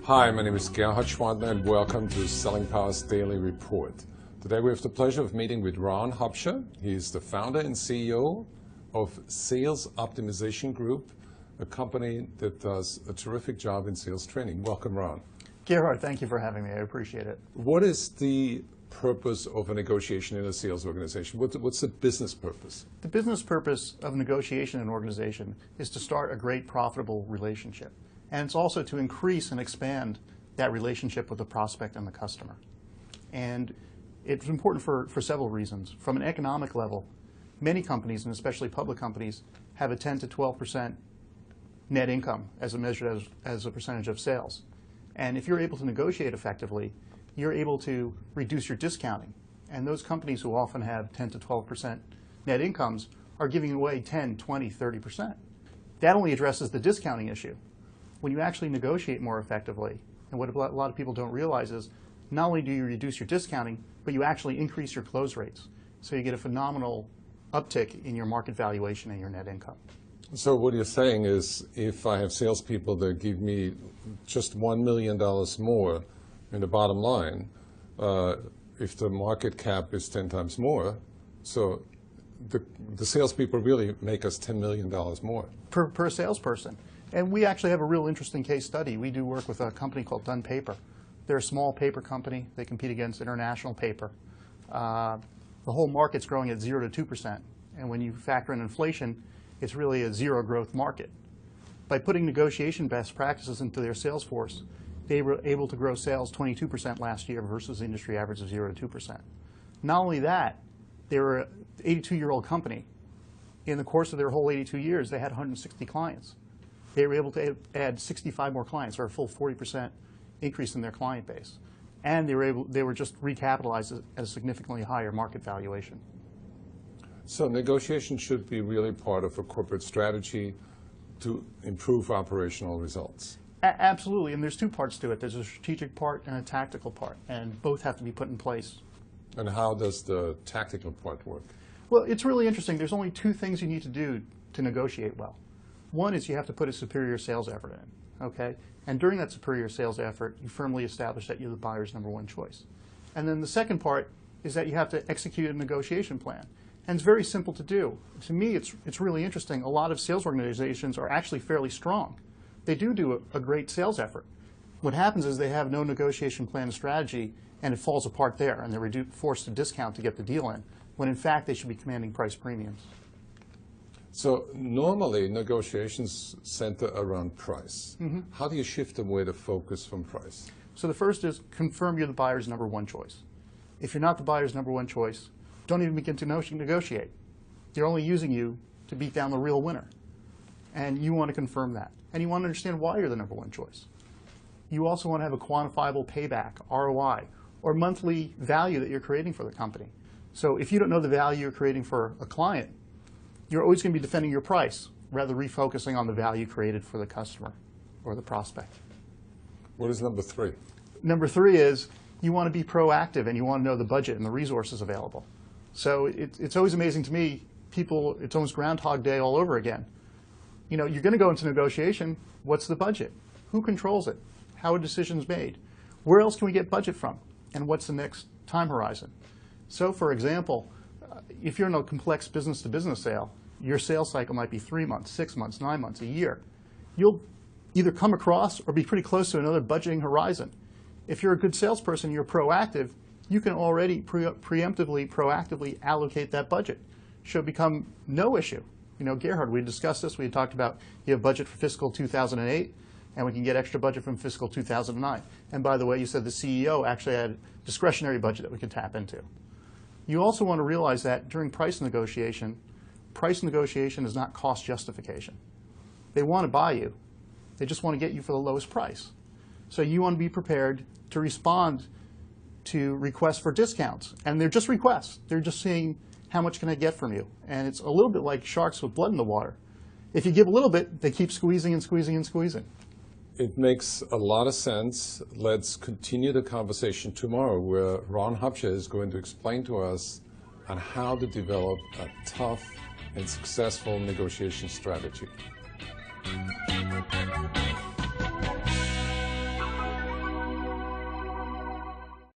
Hi, my name is Gerhard Schwantner and welcome to Selling Power's Daily Report. Today we have the pleasure of meeting with Ron Hupscher. He is the founder and CEO of Sales Optimization Group, a company that does a terrific job in sales training. Welcome, Ron. Gerhard, thank you for having me. I appreciate it. What is the purpose of a negotiation in a sales organization? What's the business purpose? The business purpose of negotiation in an organization is to start a great, profitable relationship. And it's also to increase and expand that relationship with the prospect and the customer. And it's important for several reasons. From an economic level, many companies, and especially public companies, have a 10 to 12% net income as measured as a percentage of sales. And if you're able to negotiate effectively, you're able to reduce your discounting. And those companies who often have 10 to 12% net incomes are giving away 10, 20, 30%. That only addresses the discounting issue. When you actually negotiate more effectively, and what a lot of people don't realize is, not only do you reduce your discounting, but you actually increase your close rates. So you get a phenomenal uptick in your market valuation and your net income. So what you're saying is, if I have salespeople that give me just $1 million more in the bottom line, if the market cap is 10 times more, so the salespeople really make us $10 million more. Per salesperson. And we actually have a real interesting case study. We do work with a company called Dunn Paper. They're a small paper company. They compete against international paper. The whole market's growing at 0 to 2%. And when you factor in inflation, it's really a zero growth market. By putting negotiation best practices into their sales force, they were able to grow sales 22% last year versus the industry average of 0 to 2%. Not only that, they were an 82-year-old company. In the course of their whole 82 years, they had 160 clients. They were able to add 65 more clients, or a full 40% increase in their client base. And they were just recapitalized at a significantly higher market valuation. So negotiation should be really part of a corporate strategy to improve operational results. Absolutely, and there's two parts to it. There's a strategic part and a tactical part, and both have to be put in place. And how does the tactical part work? Well, it's really interesting. There's only two things you need to do to negotiate well. One is you have to put a superior sales effort in, okay? And during that superior sales effort, you firmly establish that you're the buyer's #1 choice. And then the second part is that you have to execute a negotiation plan. And it's very simple to do. To me, it's really interesting. A lot of sales organizations are actually fairly strong. They do a great sales effort. What happens is they have no negotiation plan and strategy, and it falls apart there, and they're forced to discount to get the deal in, when in fact they should be commanding price premiums. So normally negotiations center around price. Mm-hmm. How do you shift away the focus from price? So the first is confirm you're the buyer's #1 choice. If you're not the buyer's #1 choice, don't even begin to negotiate. They're only using you to beat down the real winner. And you want to confirm that. And you want to understand why you're the #1 choice. You also want to have a quantifiable payback, ROI, or monthly value that you're creating for the company. So if you don't know the value you're creating for a client, you're always going to be defending your price, rather refocusing on the value created for the customer or the prospect. What is number 3? Number 3 is you want to be proactive and you want to know the budget and the resources available. So it's always amazing to me, people, it's almost Groundhog Day all over again. You know, you're going to go into negotiation, what's the budget? Who controls it? How are decisions made? Where else can we get budget from? And what's the next time horizon? So for example, if you're in a complex business-to-business sale, your sales cycle might be 3 months, 6 months, 9 months, a year. You'll either come across or be pretty close to another budgeting horizon. If you're a good salesperson, you're proactive, you can already preemptively, proactively allocate that budget. Should become no issue. You know, Gerhard, we discussed this. We had talked about you have budget for fiscal 2008, and we can get extra budget from fiscal 2009. And by the way, you said the CEO actually had discretionary budget that we could tap into. You also want to realize that during price negotiation is not cost justification. They want to buy you. They just want to get you for the lowest price. So you want to be prepared to respond to requests for discounts. And they're just requests. They're just saying, how much can I get from you? And it's a little bit like sharks with blood in the water. If you give a little bit, they keep squeezing and squeezing and squeezing. It makes a lot of sense. Let's continue the conversation tomorrow, where Ron Hupscher is going to explain to us on how to develop a tough and successful negotiation strategy.